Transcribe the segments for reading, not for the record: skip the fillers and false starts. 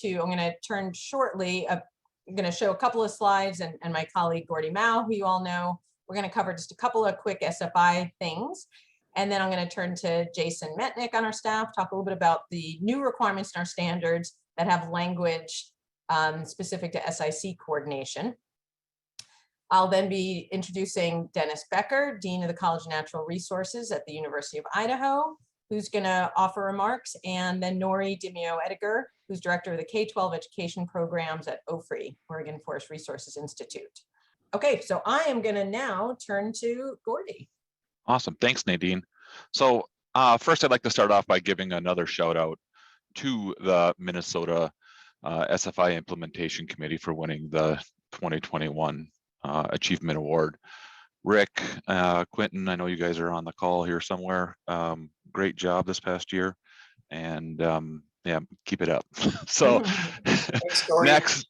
I'm going to turn shortly. I'm going to show a couple of slides, and my colleague Gordy Mao, who you all know, we're going to cover just a couple of quick SFI things. And then I'm going to turn to Jason Metnick on our staff, talk a little bit about the new requirements in our standards that have language specific to SIC coordination. I'll then be introducing Dennis Becker, Dean of the College of Natural Resources at the University of Idaho, who's going to offer remarks, and then Norie Dimeo-Ediger, who's Director of the K-12 Education Programs at OFRI, Oregon Forest Resources Institute. Okay, so I am going to now turn to Gordy. Awesome, thanks Nadine. So first I'd like to start off by giving another shout out to the Minnesota SFI Implementation Committee for winning the 2021 Achievement Award. Rick, Quentin, I know you guys are on the call here somewhere. Great job this past year, and yeah, keep it up. So thanks, next,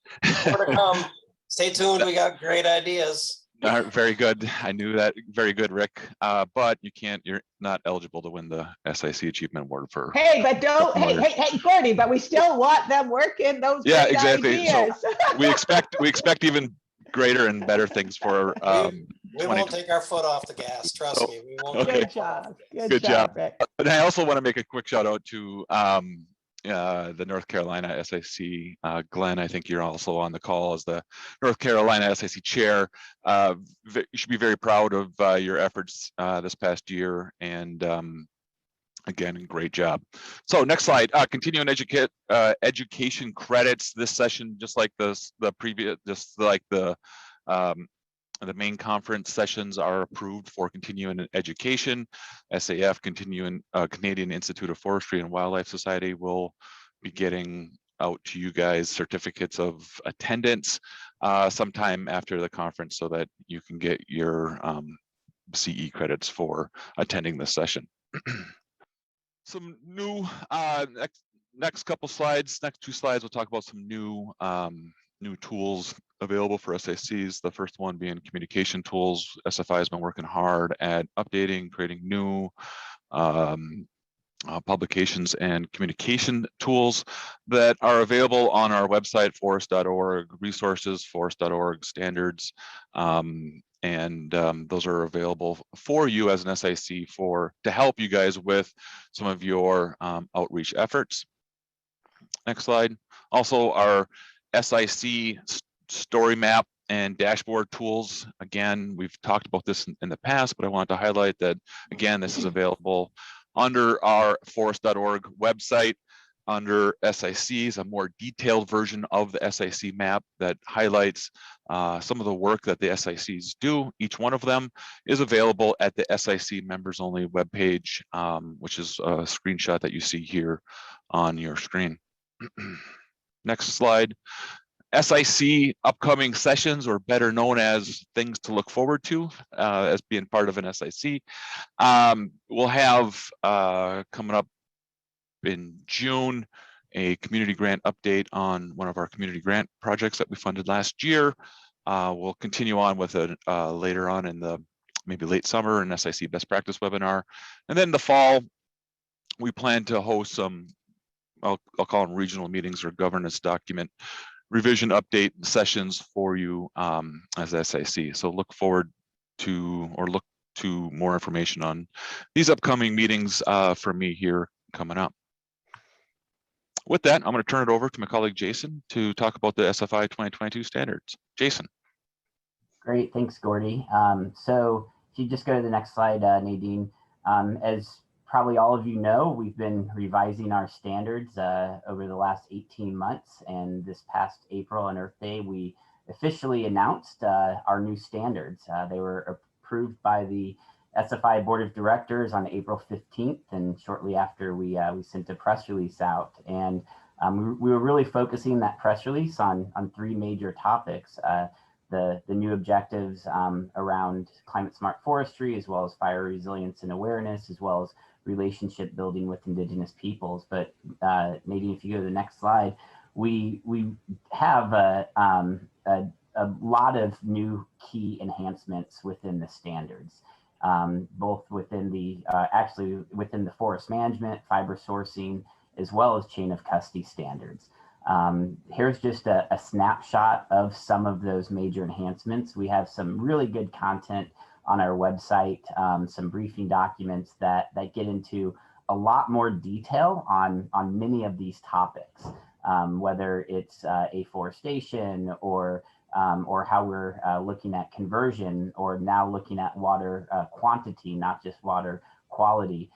more to come. Stay tuned. We got great ideas. Very good. I knew that. Very good, Rick. But you're not eligible to win the SIC Achievement Award for. Hey, but don't. Hey, Gordy. But we still want them working those. Yeah, great exactly. Ideas. So we expect even greater and better things for. We won't take our foot off the gas. Trust me. We won't. Okay. Good job. Good job, Rick. And I also want to make a quick shout out to the North Carolina SIC. Glenn, I think you're also on the call as the North Carolina SIC chair. You should be very proud of your efforts this past year, and again, great job. So next slide, continuing education credits. This session, just like the previous, just like the main conference sessions, are approved for continuing education. SAF, Canadian Institute of Forestry and Wildlife Society, will be getting out to you guys certificates of attendance sometime after the conference, so that you can get your CE credits for attending this session. Some new next couple slides, next two slides, we'll talk about some new tools available for SICs. The first one being communication tools. SFI has been working hard at updating, creating new publications and communication tools that are available on our website, forest.org, resources, forest.org, standards, and those are available for you as an SIC to help you guys with some of your outreach efforts. Next slide. Also, our SIC story map and dashboard tools. Again, we've talked about this in the past, but I wanted to highlight that, again, this is available under our forest.org website under SICs, a more detailed version of the SIC map that highlights some of the work that the SICs do. Each one of them is available at the SIC members only webpage, which is a screenshot that you see here on your screen. Next slide. SIC upcoming sessions, or better known as things to look forward to as being part of an SIC. We'll have coming up in June a community grant update on one of our community grant projects that we funded last year. We'll continue on with it later on in the maybe late summer, an SIC best practice webinar. And then the fall, we plan to host some, I'll call them regional meetings or governance document revision update sessions for you as SIC. So look forward to, or look to more information on these upcoming meetings from me here coming up. With that, I'm going to turn it over to my colleague Jason to talk about the SFI 2022 standards. Jason. Great, thanks, Gordy. So if you just go to the next slide, Nadine, as probably all of you know, we've been revising our standards over the last 18 months, and this past April on Earth Day, we officially announced our new standards. They were approved by the SFI Board of Directors on April 15th, and shortly after we sent a press release out. And we were really focusing that press release on three major topics. The new objectives around climate smart forestry, as well as fire resilience and awareness, as well as relationship building with Indigenous peoples. But Nadine, if you go to the next slide, we have a lot of new key enhancements within the standards, both within the actually within the forest management, fiber sourcing, as well as chain of custody standards. Here's just a snapshot of some of those major enhancements. We have some really good content on our website, some briefing documents that get into a lot more detail on many of these topics, whether it's afforestation or how we're looking at conversion, or now looking at water quantity, not just water quality,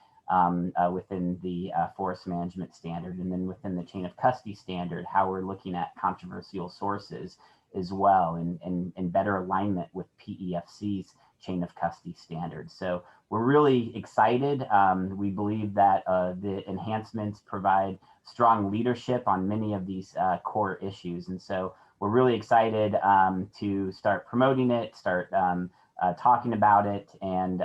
within the forest management standard, and then within the chain of custody standard, how we're looking at controversial sources as well, and better alignment with PEFC's chain of custody standards. So we're really excited. We believe that the enhancements provide strong leadership on many of these core issues. And so we're really excited to start promoting it, start talking about it, and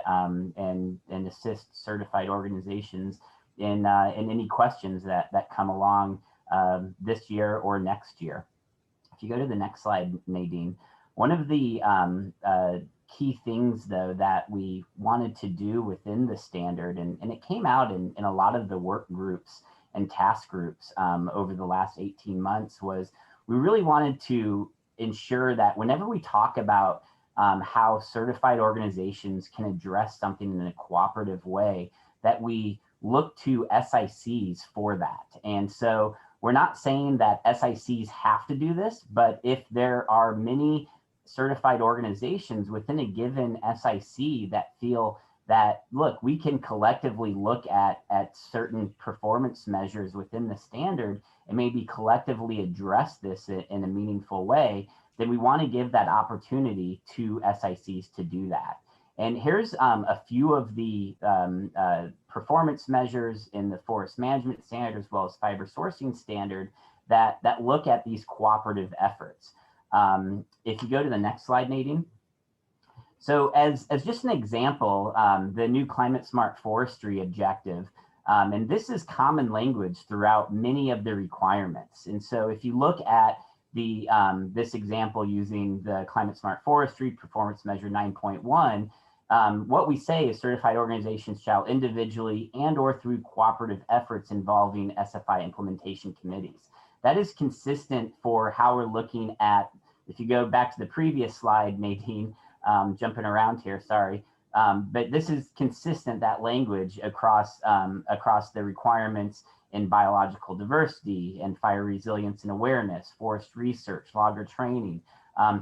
assist certified organizations in any questions that come along this year or next year. If you go to the next slide, Nadine, one of the key things though that we wanted to do within the standard, and it came out in a lot of the work groups and task groups over the last 18 months, was we really wanted to ensure that whenever we talk about how certified organizations can address something in a cooperative way, that we look to SICs for that. And so we're not saying that SICs have to do this, but if there are many certified organizations within a given SIC that feel that, look, we can collectively look at certain performance measures within the standard and maybe collectively address this in a meaningful way, then we want to give that opportunity to SICs to do that. And here's a few of the performance measures in the forest management standard, as well as fiber sourcing standard, that look at these cooperative efforts. If you go to the next slide, Nadine. So as just an example, the new climate smart forestry objective, and this is common language throughout many of the requirements. And so if you look at the this example using the climate smart forestry performance measure 9.1, what we say is certified organizations shall individually and or through cooperative efforts involving SFI implementation committees. That is consistent for how we're looking at, if you go back to the previous slide, Nadine, jumping around here, sorry. But this is consistent, that language across the requirements in biological diversity and fire resilience and awareness, forest research, logger training,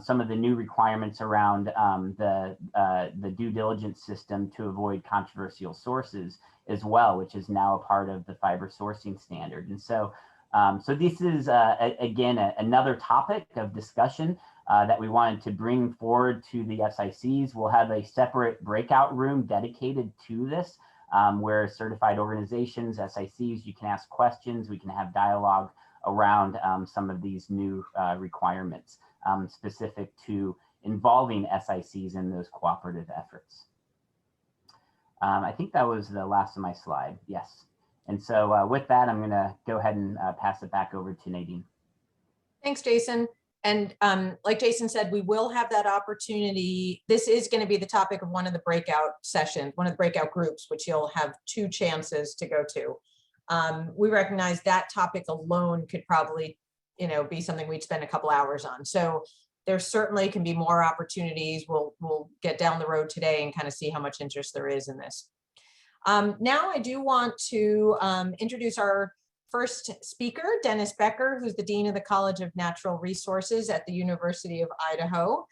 some of the new requirements around the due diligence system to avoid controversial sources as well, which is now a part of the fiber sourcing standard. And so, so this is, again, another topic of discussion that we wanted to bring forward to the SICs. We'll have a separate breakout room dedicated to this, where certified organizations, SICs, you can ask questions, we can have dialogue around some of these new requirements specific to involving SICs in those cooperative efforts. I think that was the last of my slide, yes. And so with that, I'm gonna go ahead and pass it back over to Nadine. Thanks, Jason. And like Jason said, we will have that opportunity. This is going to be the topic of one of the breakout sessions, one of the breakout groups, which you'll have 2 chances to go to. We recognize that topic alone could probably, be something we'd spend a couple hours on. So there certainly can be more opportunities. We'll get down the road today and kind of see how much interest there is in this. Now I do want to introduce our first speaker, Dennis Becker, who's the Dean of the College of Natural Resources at the University of Idaho.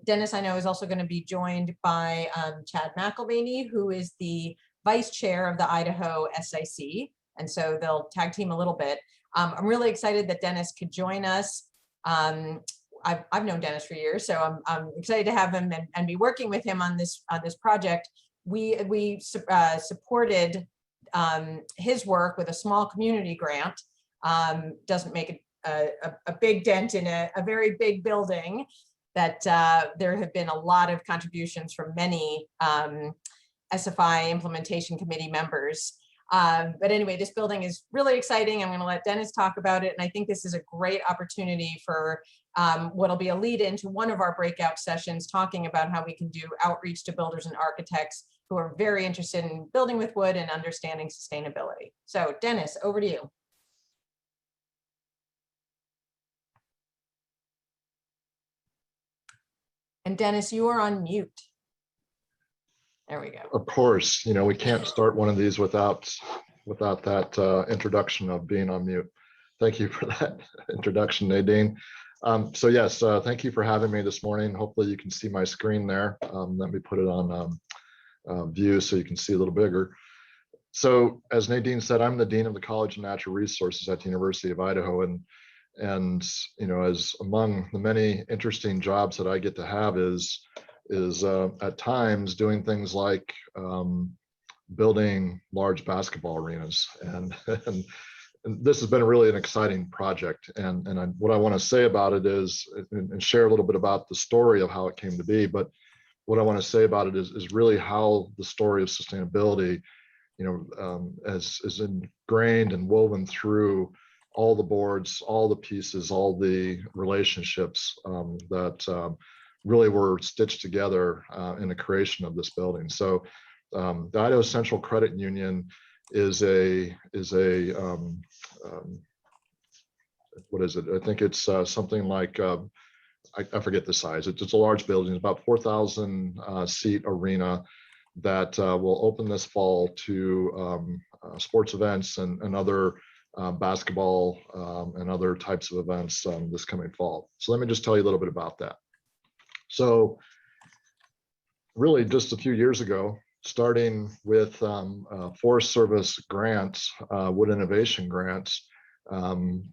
Dennis, I know, is also going to be joined by Chad McElvaney, who is the Vice Chair of the Idaho SIC. And so they'll tag team a little bit. I'm really excited that Dennis could join us. I've known Dennis for years, so I'm excited to have him and be working with him on this project. We supported his work with a small community grant. Doesn't make a big dent in a very big building, that there have been a lot of contributions from many SFI Implementation Committee members. But anyway, this building is really exciting. I'm going to let Dennis talk about it. And I think this is a great opportunity for what'll be a lead into one of our breakout sessions, talking about how we can do outreach to builders and architects who are very interested in building with wood and understanding sustainability. So Dennis, over to you. And Dennis, you are on mute. There we go. Of course, we can't start one of these without that introduction of being on mute. Thank you for that introduction, Nadine. So yes, thank you for having me this morning. Hopefully you can see my screen there. Let me put it on view so you can see a little bigger. So as Nadine said, I'm the Dean of the College of Natural Resources at the University of Idaho. And as among the many interesting jobs that I get to have is at times doing things like building large basketball arenas. And this has been really an exciting project. And what I want to say about it is, and share a little bit about the story of how it came to be, but what I want to say about it is really how the story of sustainability, is ingrained and woven through all the boards, all the pieces, all the relationships that really were stitched together in the creation of this building. So the Idaho Central Credit Union is a what is it? I think it's something like I forget the size. It's a large building, about 4,000 seat arena that will open this fall to sports events and other basketball and other types of events this coming fall. So let me just tell you a little bit about that. So really just a few years ago, starting with Forest Service grants, wood innovation grants,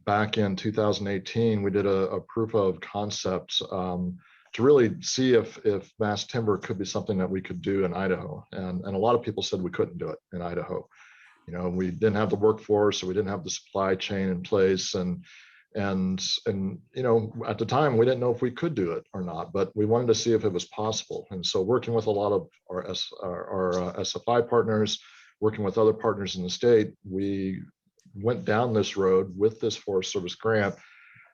back in 2018, we did a proof of concept to really see if mass timber could be something that we could do in Idaho. And a lot of people said we couldn't do it in Idaho. We didn't have the workforce, so we didn't have the supply chain in place. And at the time, we didn't know if we could do it or not, but we wanted to see if it was possible. And so working with a lot of our SFI partners, working with other partners in the state, we went down this road with this Forest Service grant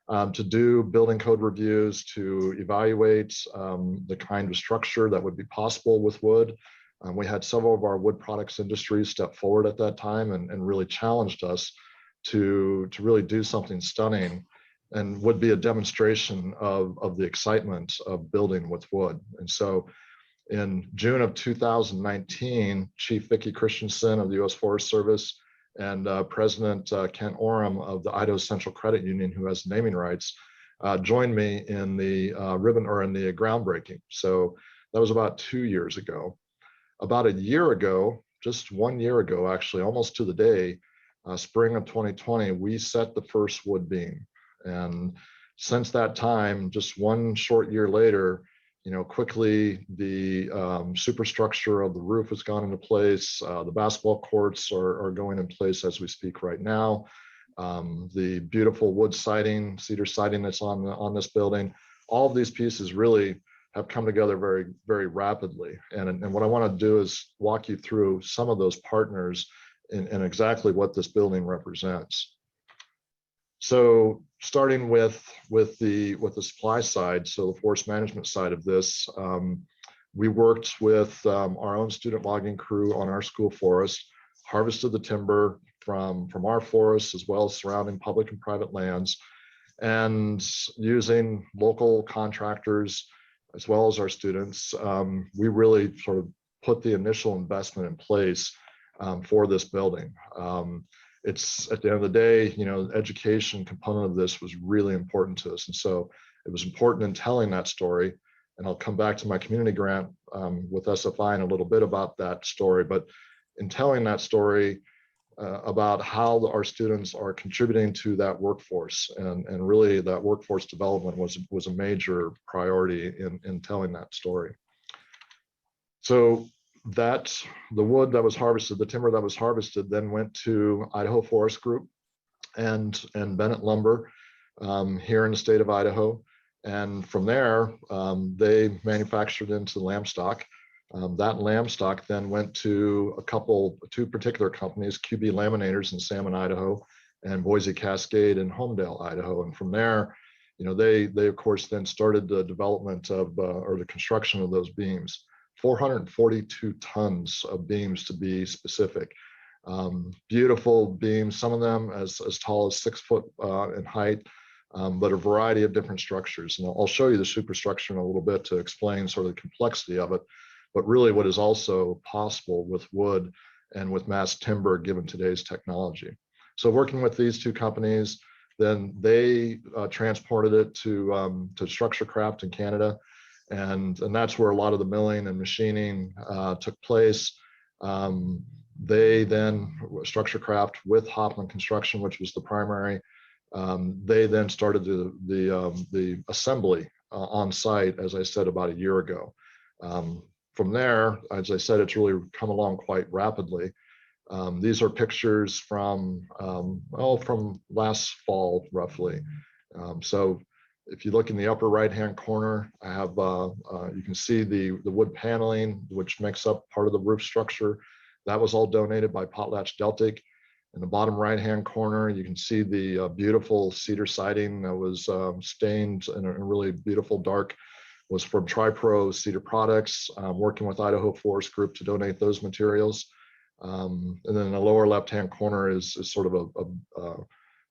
to do building code reviews, to evaluate the kind of structure that would be possible with wood. We had several of our wood products industries step forward at that time and really challenged us to really do something stunning and would be a demonstration of the excitement of building with wood. And so in June of 2019, Chief Vicki Christensen of the U.S. Forest Service and President Kent Oram of the Idaho Central Credit Union, who has naming rights, joined me in the groundbreaking. So that was about 2 years ago. About a year ago, just 1 year ago, actually, almost to the day, spring of 2020, we set the first wood beam. And since that time, just one short year later, quickly the superstructure of the roof has gone into place. The basketball courts are going in place as we speak right now. The beautiful wood siding, cedar siding that's on this building, all of these pieces really have come together very, very rapidly. And what I want to do is walk you through some of those partners and exactly what this building represents. So starting with the supply side, so the forest management side of this, we worked with our own student logging crew on our school forest, harvested the timber from our forests as well as surrounding public and private lands, and using local contractors as well as our students, we really sort of put the initial investment in place for this building. It's at the end of the day, the education component of this was really important to us. And so it was important in telling that story. And I'll come back to my community grant with SFI in a little bit about that story. But in telling that story about how our students are contributing to that workforce, and really that workforce development was a major priority in telling that story. So the wood that was harvested, the timber that was harvested, then went to Idaho Forest Group and Bennett Lumber here in the state of Idaho. And from there, they manufactured into lamb stock. That lamb stock then went to two particular companies, QB Laminators in Salmon, Idaho, and Boise Cascade in Homedale, Idaho. And from there, they of course then started the development of or the construction of those beams. 442 tons of beams to be specific. Beautiful beams, some of them as tall as 6 foot in height, but a variety of different structures. And I'll show you the superstructure in a little bit to explain sort of the complexity of it, but really what is also possible with wood and with mass timber given today's technology. So working with these two companies, then they transported it to Structure Craft in Canada. And that's where a lot of the milling and machining took place. They then, Structure Craft with Hoffman Construction, which was the primary, they then started the assembly on site, as I said, about a year ago. From there, as I said, it's really come along quite rapidly. These are pictures from, from last fall, roughly. So if you look in the upper right-hand corner, I have, you can see the wood paneling, which makes up part of the roof structure. That was all donated by PotlatchDeltic. In the bottom right-hand corner, you can see the beautiful cedar siding that was stained in a really beautiful dark, was from TriPro Cedar Products, working with Idaho Forest Group to donate those materials. And then in the lower left-hand corner is sort of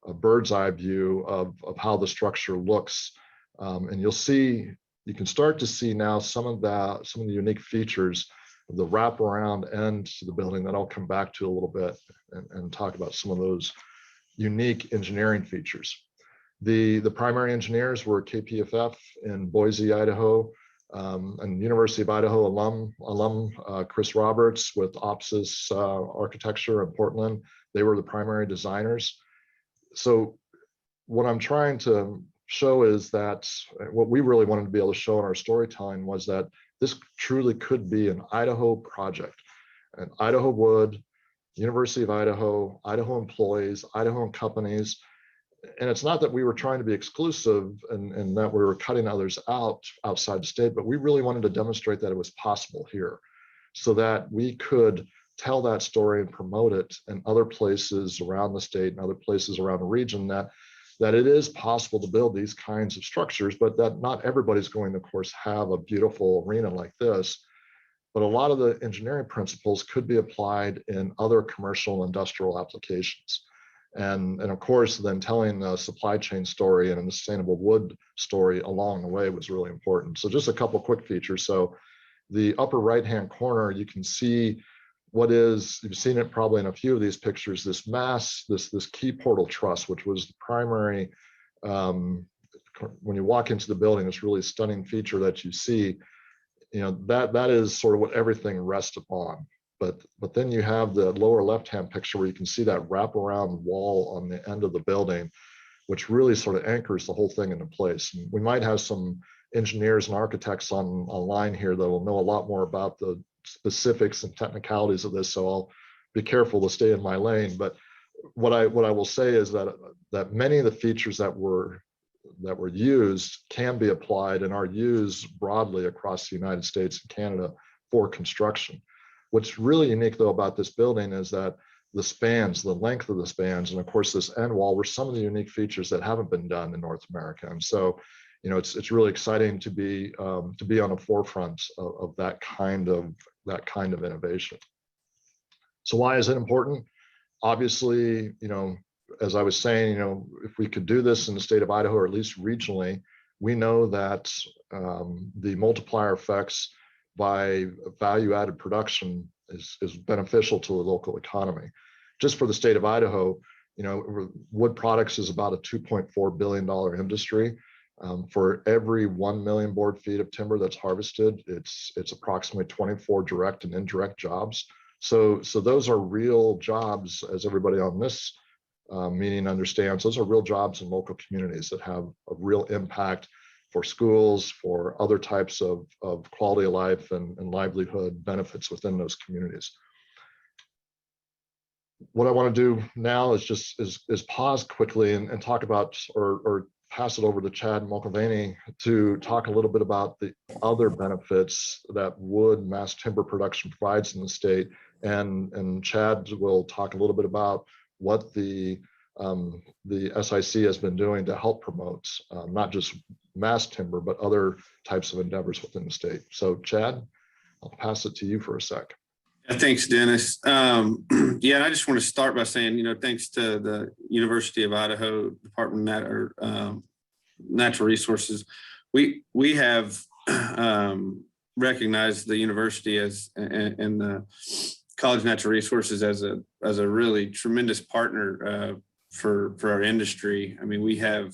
a bird's eye view of how the structure looks. And you'll see, you can start to see now some of the unique features of the wraparound end to the building that I'll come back to a little bit and talk about some of those unique engineering features. The primary engineers were KPFF in Boise, Idaho, and University of Idaho alum Chris Roberts with OPSIS Architecture in Portland. They were the primary designers. So what I'm trying to show is that what we really wanted to be able to show in our storytelling was that this truly could be an Idaho project, an Idaho Wood, University of Idaho, Idaho employees, Idaho companies. And it's not that we were trying to be exclusive and that we were cutting others out outside the state, but we really wanted to demonstrate that it was possible here so that we could tell that story and promote it in other places around the state and other places around the region, that it is possible to build these kinds of structures, but that not everybody's going to, of course, have a beautiful arena like this. But a lot of the engineering principles could be applied in other commercial and industrial applications. And of course, then telling a supply chain story and a sustainable wood story along the way was really important. So just a couple quick features. So the upper right-hand corner, you can see what is, you've seen it probably in a few of these pictures, this mass, this key portal truss, which was the primary, when you walk into the building, this really stunning feature that you see, you know, that is sort of what everything rests upon. But then you have the lower left-hand picture where you can see that wraparound wall on the end of the building, which really sort of anchors the whole thing into place. And we might have some engineers and architects online here that will know a lot more about the specifics and technicalities of this, so I'll be careful to stay in my lane. But what I will say is that many of the features that were used can be applied and are used broadly across the United States and Canada for construction. What's really unique though about this building is that the spans, the length of the spans, and of course this end wall were some of the unique features that haven't been done in North America. And so, you know, it's really exciting to be on the forefront of that kind of innovation. So why is it important? Obviously, you know, as I was saying, you know, if we could do this in the state of Idaho, or at least regionally, we know that the multiplier effects by value-added production is beneficial to the local economy. Just for the state of Idaho, you know, wood products is about a $2.4 billion industry. For every 1 million board feet of timber that's harvested, it's approximately 24 direct and indirect jobs. So those are real jobs, as everybody on this meeting understands. Those are real jobs in local communities that have a real impact for schools, for other types of quality of life and livelihood benefits within those communities. What I want to do now is just pause quickly and talk about or pass it over to Chad Mulvaney to talk a little bit about the other benefits that wood mass timber production provides in the state. And Chad will talk a little bit about what the SIC has been doing to help promote not just mass timber, but other types of endeavors within the state. So Chad, I'll pass it to you for a sec. Thanks, Dennis. Yeah, and I just want to start by saying, you know, thanks to the University of Idaho Department of natural resources, we have recognized the university as and the College of Natural Resources as a really tremendous partner for our industry. I mean, we have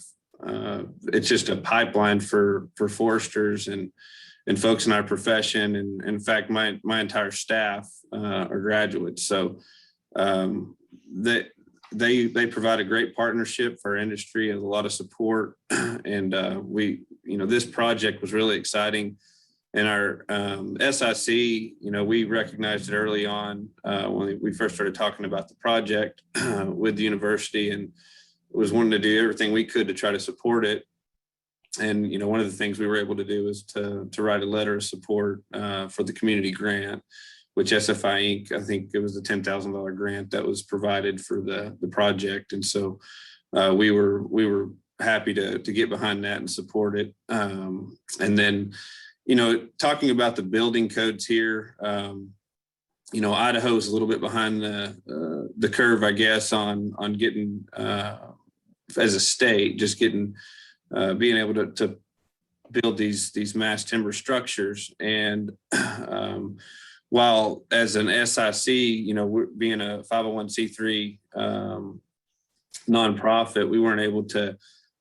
it's just a pipeline for foresters and folks in our profession, and in fact, my entire staff are graduates. So they provide a great partnership for our industry and a lot of support. And this project was really exciting. And our SIC, we recognized it early on when we first started talking about the project with the university, and was wanting to do everything we could to try to support it. And, one of the things we were able to do was to write a letter of support for the community grant, which SFI Inc., I think it was a $10,000 grant that was provided for the project. And so we were happy to get behind that and support it. And then, talking about the building codes here, Idaho is a little bit behind the curve, I guess, on getting, as a state, just getting, being able to build these mass timber structures. And while as an SIC, we're being a 501c3 nonprofit, we weren't able to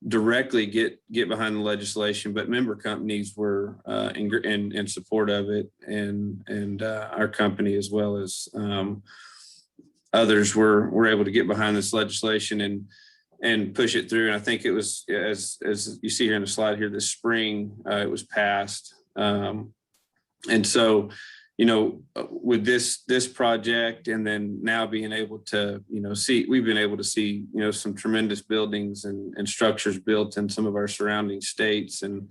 directly get behind the legislation, but member companies were in support of it, and our company, as well as others, were able to get behind this legislation and push it through. And I think it was, as you see here in the slide here, this spring it was passed. And so, with this project, and then now being able to, we've been able to see, some tremendous buildings and structures built in some of our surrounding states. And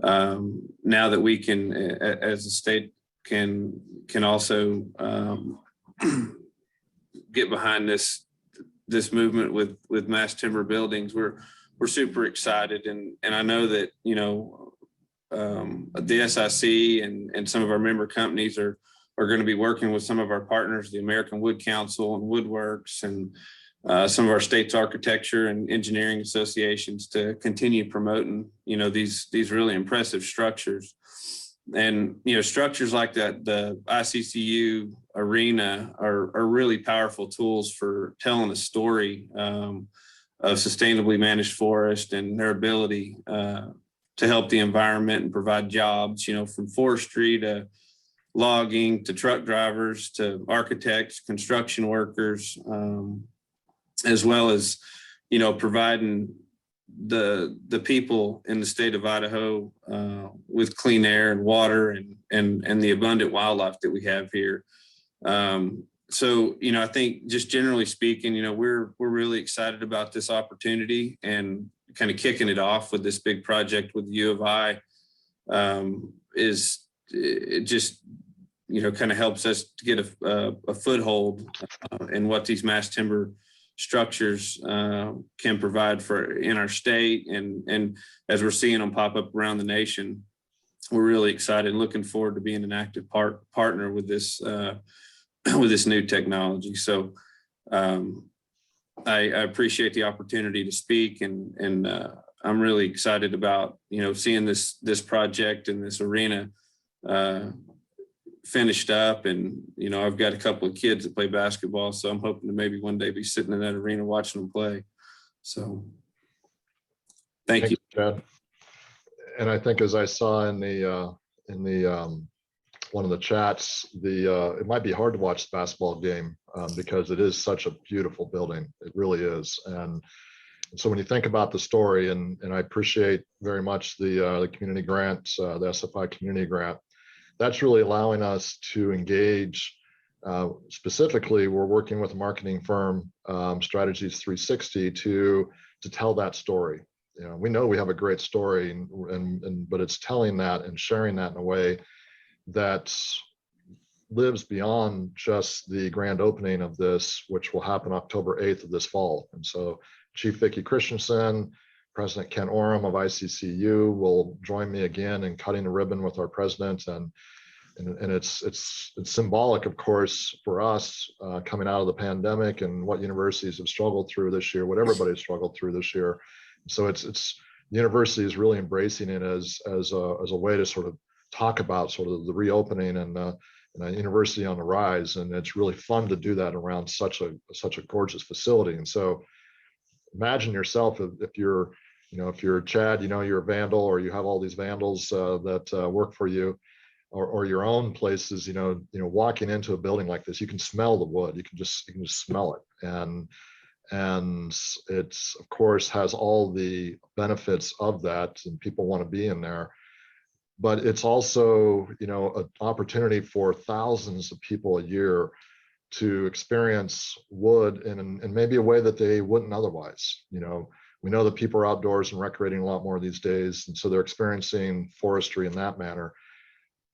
now that we can, as a state, can also get behind this movement with mass timber buildings, we're super excited. And I know that, the SIC and some of our member companies are going to be working with some of our partners, the American Wood Council and Woodworks, and some of our state's architecture and engineering associations, to continue promoting, these really impressive structures. And, structures like that, the ICCU arena are really powerful tools for telling a story of sustainably managed forest and their ability to help the environment and provide jobs, from forestry to logging to truck drivers to architects, construction workers, as well as, providing the people in the state of Idaho with clean air and water and the abundant wildlife that we have here. So, I think just generally speaking, we're really excited about this opportunity, and kind of kicking it off with this big project with the U of I it just, kind of helps us to get a foothold in what these mass timber structures can provide in our state. And as we're seeing them pop up around the nation, we're really excited and looking forward to being an active partner with this new technology. So I appreciate the opportunity to speak, and I'm really excited about, seeing this project and this arena finished up. And, I've got a couple of kids that play basketball, so I'm hoping to maybe one day be sitting in that arena watching them play. So thank you, Chad. And I think, as I saw in the one of the chats, it might be hard to watch the basketball game because it is such a beautiful building. It really is. And so when you think about the story, and I appreciate very much the community grant, the SFI community grant, that's really allowing us to engage. Specifically, we're working with a marketing firm, Strategies 360, to tell that story. We know we have a great story, but it's telling that and sharing that in a way that lives beyond just the grand opening of this, which will happen October 8th of this fall. And so Chief Vicki Christensen, President Ken Oram of ICCU will join me again in cutting the ribbon with our president. And it's symbolic, of course, for us coming out of the pandemic and what universities have struggled through this year, what everybody's struggled through this year. So it's the university is really embracing it as a way to sort of talk about sort of the reopening and a university on the rise. And it's really fun to do that around such a gorgeous facility. And so imagine yourself if you're, if you're Chad, you're a vandal, or you have all these vandals that work for you, or your own places, walking into a building like this, you can smell the wood. You can just smell it. And it's, of course, has all the benefits of that, and people want to be in there. But it's also, an opportunity for thousands of people a year to experience wood in maybe a way that they wouldn't otherwise. We know that people are outdoors and recreating a lot more these days, and so they're experiencing forestry in that manner.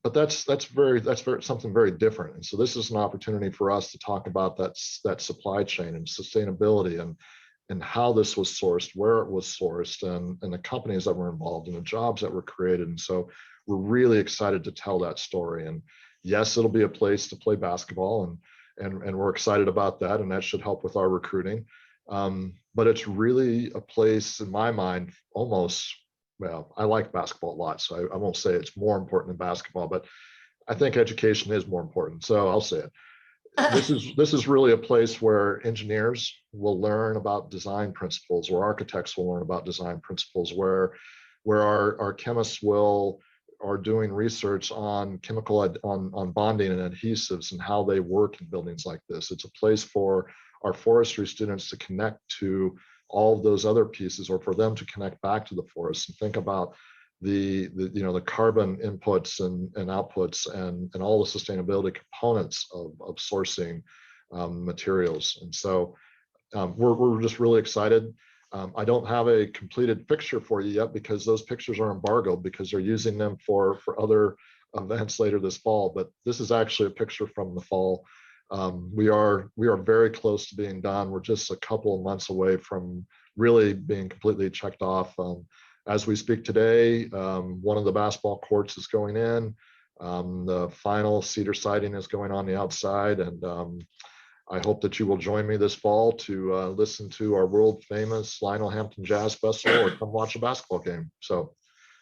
But that's something very different. And so this is an opportunity for us to talk about that supply chain and sustainability, and how this was sourced, where it was sourced, and the companies that were involved and the jobs that were created. And so we're really excited to tell that story. And yes, it'll be a place to play basketball, and we're excited about that, and that should help with our recruiting. But it's really a place, in my mind, almost, well, I like basketball a lot, so I won't say it's more important than basketball, but I think education is more important. So I'll say it. This is really a place where engineers will learn about design principles, where architects will learn about design principles, where our chemists are doing research on on bonding and adhesives and how they work in buildings like this. It's a place for our forestry students to connect to all of those other pieces, or for them to connect back to the forest and think about the carbon inputs and outputs and all the sustainability components of sourcing materials. And so we're just really excited. I don't have a completed picture for you yet, because those pictures are embargoed, because they're using them for other events later this fall. But this is actually a picture from the fall. We are very close to being done. We're just a couple of months away from really being completely checked off. As we speak today, one of the basketball courts is going in. The final cedar siding is going on the outside, and I hope that you will join me this fall to listen to our world famous Lionel Hampton Jazz Festival, or come watch a basketball game. So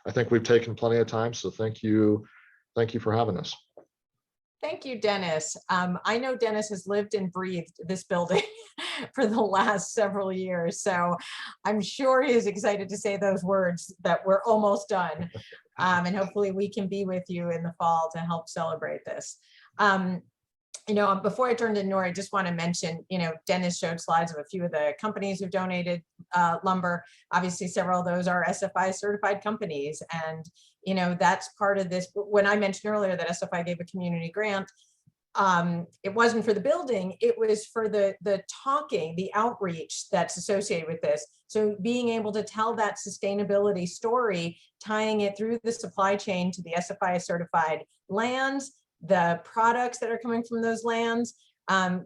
I think we've taken plenty of time. So thank you for having us. Thank you, Dennis. I know Dennis has lived and breathed this building for the last several years, so I'm sure he is excited to say those words that we're almost done. And hopefully we can be with you in the fall to help celebrate this. Before I turn to Norie, I just want to mention, Dennis showed slides of a few of the companies who've donated lumber. Obviously, several of those are SFI certified companies. And, that's part of this. When I mentioned earlier that SFI gave a community grant, it wasn't for the building, it was for the talking, the outreach that's associated with this. So being able to tell that sustainability story, tying it through the supply chain to the SFI certified lands, the products that are coming from those lands,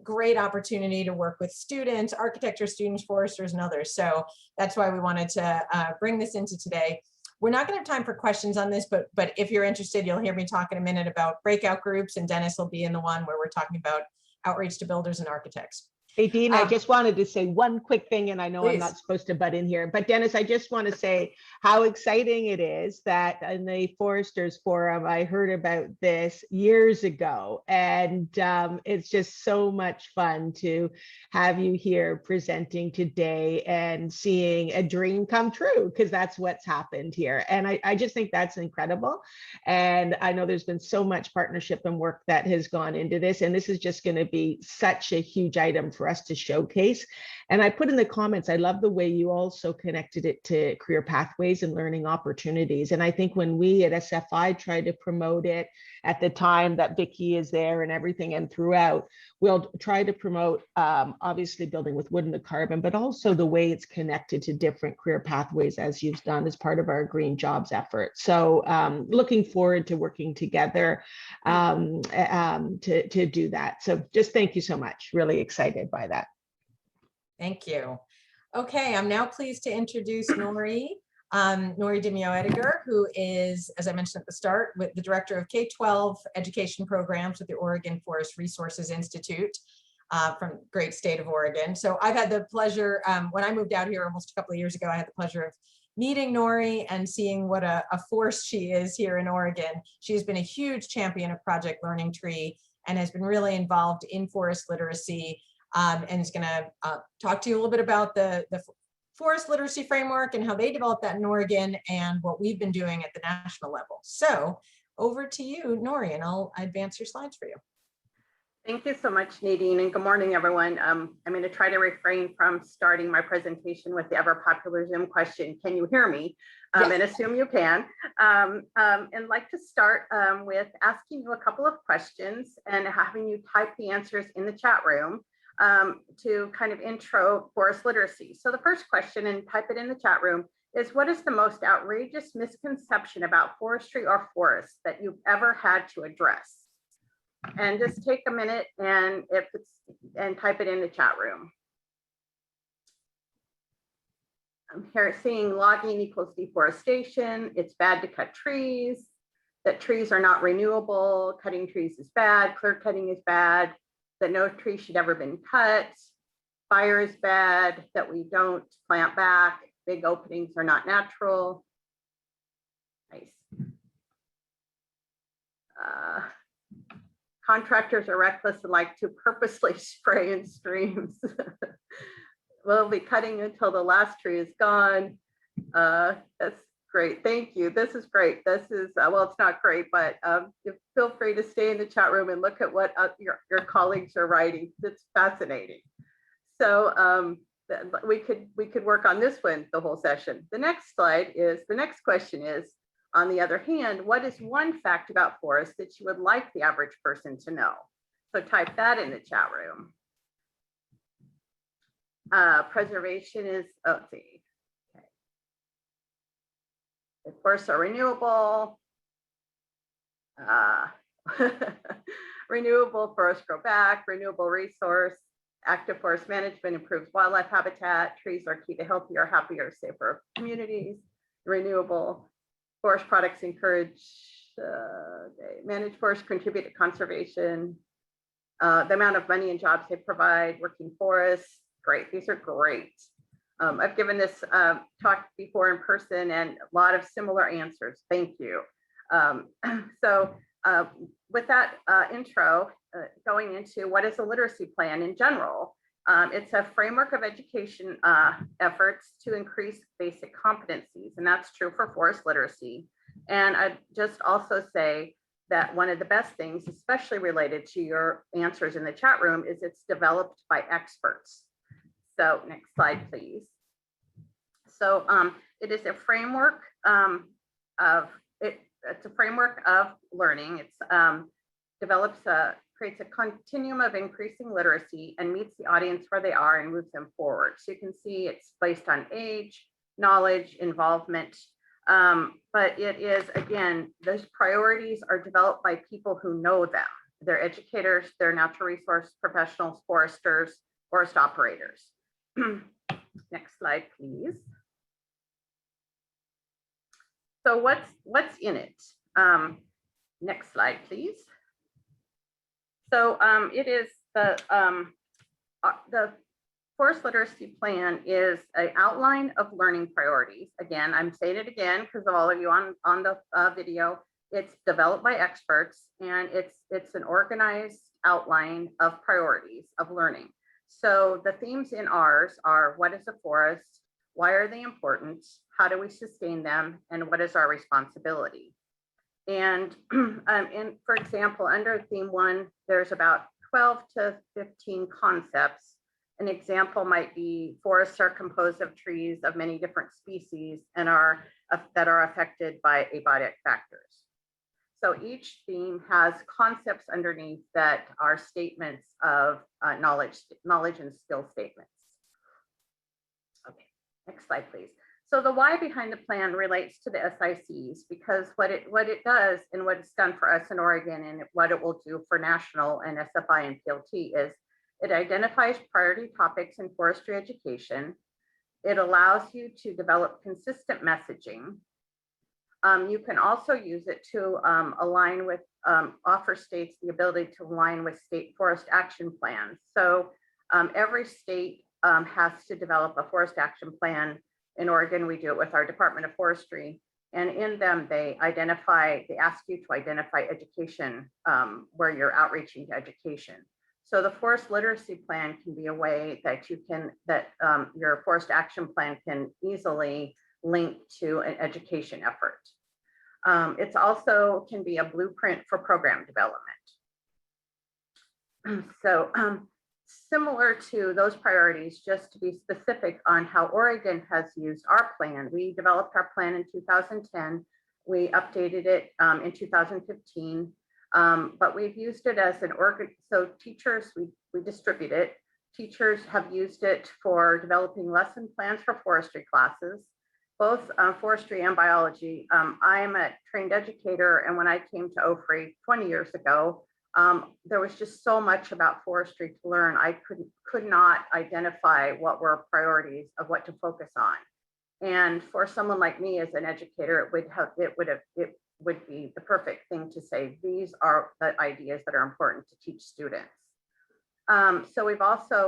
great opportunity to work with students, architecture students, foresters, and others. So that's why we wanted to bring this into today. We're not going to have time for questions on this, but if you're interested, you'll hear me talk in a minute about breakout groups, and Dennis will be in the one where we're talking about outreach to builders and architects. Nadine, I just wanted to say one quick thing, and I know Please. I'm not supposed to butt in here, but Dennis, I just want to say how exciting it is that in the Foresters Forum, I heard about this years ago, and it's just so much fun to have you here presenting today and seeing a dream come true, because that's what's happened here. And I just think that's incredible. And I know there's been so much partnership and work that has gone into this, and this is just going to be such a huge item for us to showcase. And I put in the comments, I love the way you also connected it to career pathways and learning opportunities. And I think when we at SFI try to promote it at the time that Vicki is there and everything, and throughout, we'll try to promote obviously building with wood and the carbon, but also the way it's connected to different career pathways, as you've done as part of our green jobs effort. So looking forward to working together to do that. So just thank you so much. Really excited by that. Thank you. Okay, I'm now pleased to introduce Norie Dimeo-Ediger, who is, as I mentioned at the start, with the director of K-12 education programs with the Oregon Forest Resources Institute from great state of Oregon. So I've had the pleasure, when I moved out here almost a couple of years ago, I had the pleasure of meeting Norie and seeing what a force she is here in Oregon. She's been a huge champion of Project Learning Tree and has been really involved in forest literacy, and is going to talk to you a little bit about the forest literacy framework and how they developed that in Oregon and what we've been doing at the national level. So over to you, Norie, and I'll advance your slides for you. Thank you so much, Nadine, and good morning, everyone. I'm going to try to refrain from starting my presentation with the ever popular Zoom question, can you hear me? Yes. And assume you can. And like to start with asking you a couple of questions and having you type the answers in the chat room to kind of intro forest literacy. So the first question, and type it in the chat room, is what is the most outrageous misconception about forestry or forests that you've ever had to address? And just take a minute and type it in the chat room. I'm here seeing logging equals deforestation. It's bad to cut trees, that trees are not renewable, cutting trees is bad, clear cutting is bad, that no tree should ever been cut, fire is bad, that we don't plant back, big openings are not natural. Nice. Contractors are reckless and like to purposely spray in streams. We'll be cutting until the last tree is gone. That's great. Thank you. This is great. This is, well, it's not great, but feel free to stay in the chat room and look at what your colleagues are writing. It's fascinating. So we could work on this one the whole session. The next slide is, the next question is, on the other hand, what is one fact about forests that you would like the average person to know? So type that in the chat room. Preservation is, let's see. Okay. The forests are renewable. Renewable forests grow back, renewable resource, active forest management improves wildlife habitat, trees are key to healthier, happier, safer communities, renewable. Forest products encourage, manage forests, contribute to conservation. The amount of money and jobs they provide, working forests, great. These are great. I've given this talk before in person and a lot of similar answers. Thank you. With that intro, going into what is a literacy plan in general, it's a framework of education efforts to increase basic competencies, and that's true for forest literacy. And I'd just also say that one of the best things, especially related to your answers in the chat room, is it's developed by experts. So next slide, please. So it is a framework it's a framework of learning. It's creates a continuum of increasing literacy and meets the audience where they are and moves them forward. So you can see it's based on age, knowledge, involvement, but it is, again, those priorities are developed by people who know them. They're educators, they're natural resource professionals, foresters, forest operators. Next slide, please. So what's in it? Next slide, please. So it is the forest literacy plan is an outline of learning priorities. Again, I'm saying it again because of all of you on the video. It's developed by experts, and it's an organized outline of priorities of learning. So the themes in ours are: what is a forest? Why are they important? How do we sustain them? And what is our responsibility? And for example, under theme 1, there's about 12 to 15 concepts. An example might be forests are composed of trees of many different species and that are affected by abiotic factors. So each theme has concepts underneath that are statements of knowledge and skill statements. Okay, next slide, please. So the why behind the plan relates to the SICs, because what it does and what it's done for us in Oregon and what it will do for national and SFI and PLT is it identifies priority topics in forestry education. It allows you to develop consistent messaging. You can also use it to align with, offer states the ability to align with state forest action plans. So every state has to develop a forest action plan In Oregon, we do it with our Department of Forestry. And in them, they ask you to identify education where you're outreaching to education. So the forest literacy plan can be a way that your forest action plan can easily link to an education effort. It's also can be a blueprint for program development. So similar to those priorities, just to be specific on how Oregon has used our plan, we developed our plan in 2010. We updated it in 2015, but we've used it as an organ. So teachers, we distribute it. Teachers have used it for developing lesson plans for forestry classes, both forestry and biology. I am a trained educator, and when I came to OFRI 20 years ago, there was just so much about forestry to learn. I could not identify what were priorities of what to focus on. And for someone like me as an educator, it would be the perfect thing to say, these are the ideas that are important to teach students. So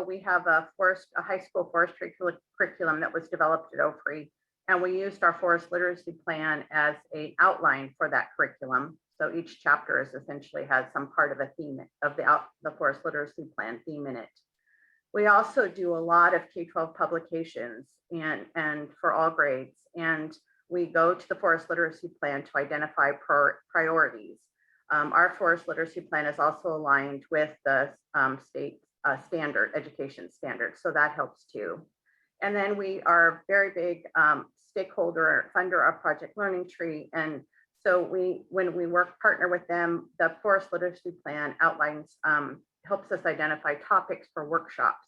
we have a high school forestry curriculum that was developed at OFRI, and we used our forest literacy plan as an outline for that curriculum. So each chapter essentially has some part of a theme of the forest literacy plan theme in it. We also do a lot of K-12 publications and for all grades. And we go to the forest literacy plan to identify priorities. Our forest literacy plan is also aligned with the state education standards. So that helps too. And then we are very big stakeholder funder of Project Learning Tree. And so when we partner with them, the forest literacy plan outlines, helps us identify topics for workshops.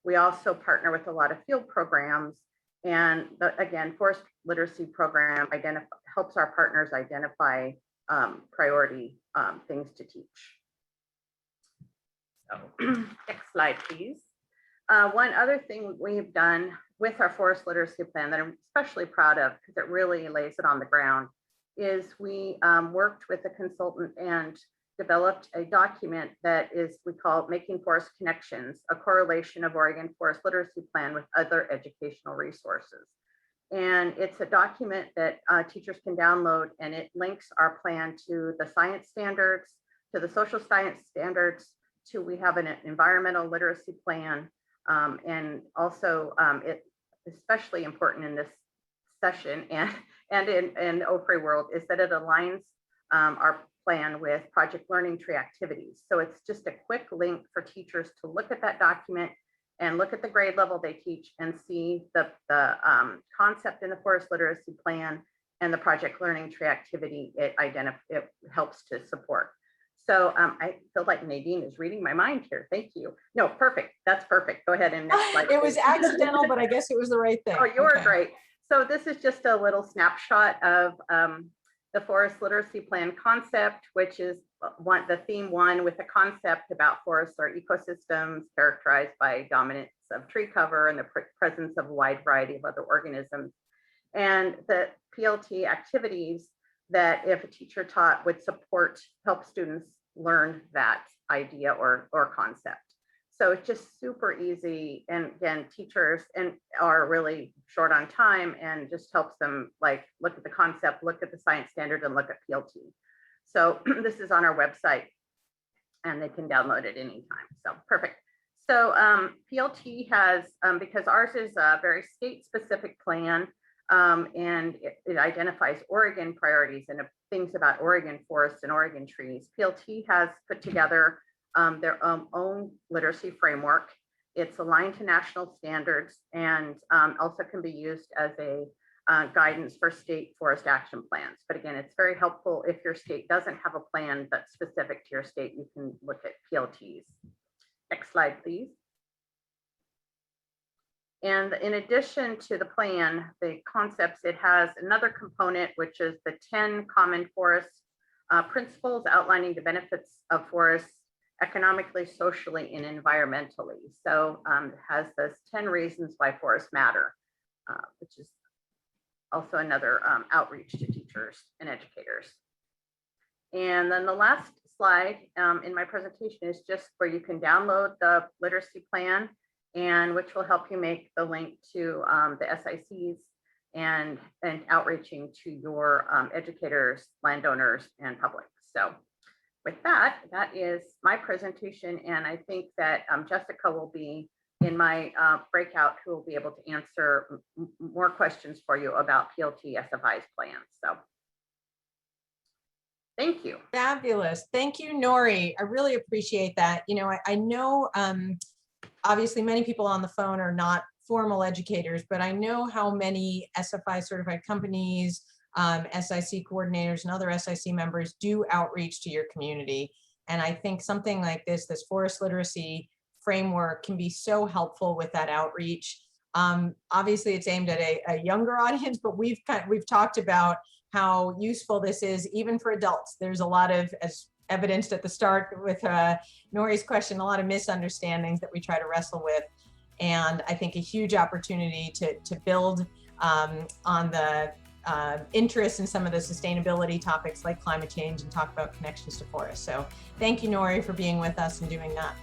We also partner with a lot of field programs, and again, forest literacy program helps our partners identify priority things to teach. So next slide, please. One other thing we've done with our forest literacy plan that I'm especially proud of, because it really lays it on the ground, is we worked with a consultant and developed a document that we call Making Forest Connections, a correlation of Oregon Forest Literacy Plan with other educational resources. And it's a document that teachers can download, and it links our plan to the science standards, to the social science standards, we have an environmental literacy plan. And also it's especially important in this session and in OFRI world is that it aligns our plan with Project Learning Tree activities. So it's just a quick link for teachers to look at that document and look at the grade level they teach and see the concept in the forest literacy plan and the Project Learning Tree activity it helps to support. So I feel like Nadine is reading my mind here. Thank you. No, perfect. That's perfect. Go ahead and next slide. It was accidental, but I guess it was the right thing. Oh, you were great. So this is just a little snapshot of the forest literacy plan concept, which is the theme one with a concept about forests are ecosystems characterized by dominance of tree cover and the presence of a wide variety of other organisms. And the PLT activities that if a teacher taught would help students learn that idea or concept. So it's just super easy. And again, teachers are really short on time and just helps them like look at the concept, look at the science standard, and look at PLT. So this is on our website and they can download it anytime. So perfect. So PLT has, because ours is a very state specific plan, and it identifies Oregon priorities and things about Oregon forests and Oregon trees. PLT has put together their own literacy framework. It's aligned to national standards and also can be used as a guidance for state forest action plans. But again, it's very helpful if your state doesn't have a plan that's specific to your state, you can look at PLTs. Next slide, please. And in addition to the plan, the concepts, it has another component, which is the 10 common forest principles outlining the benefits of forests economically, socially, and environmentally. So it has those 10 reasons why forests matter, which is also another outreach to teachers and educators. And then the last slide in my presentation is just where you can download the literacy plan, and which will help you make the link to the SICs and outreaching to your educators, landowners, and public. So with that, that is my presentation. And I think that Jessica will be in my breakout, who will be able to answer more questions for you about PLT SFI's plans. So thank you. Fabulous. Thank you, Norie. I really appreciate that. You know, I know obviously many people on the phone are not formal educators, but I know how many SFI certified companies, SIC coordinators and other SIC members do outreach to your community. And I think something like this forest literacy framework can be so helpful with that outreach. Obviously it's aimed at a younger audience, but we've talked about how useful this is even for adults. There's a lot of, as evidenced at the start with Norie's question, a lot of misunderstandings that we try to wrestle with. And I think a huge opportunity to build on the interest in some of the sustainability topics like climate change and talk about connections to forests. So thank you, Norie, for being with us and doing that.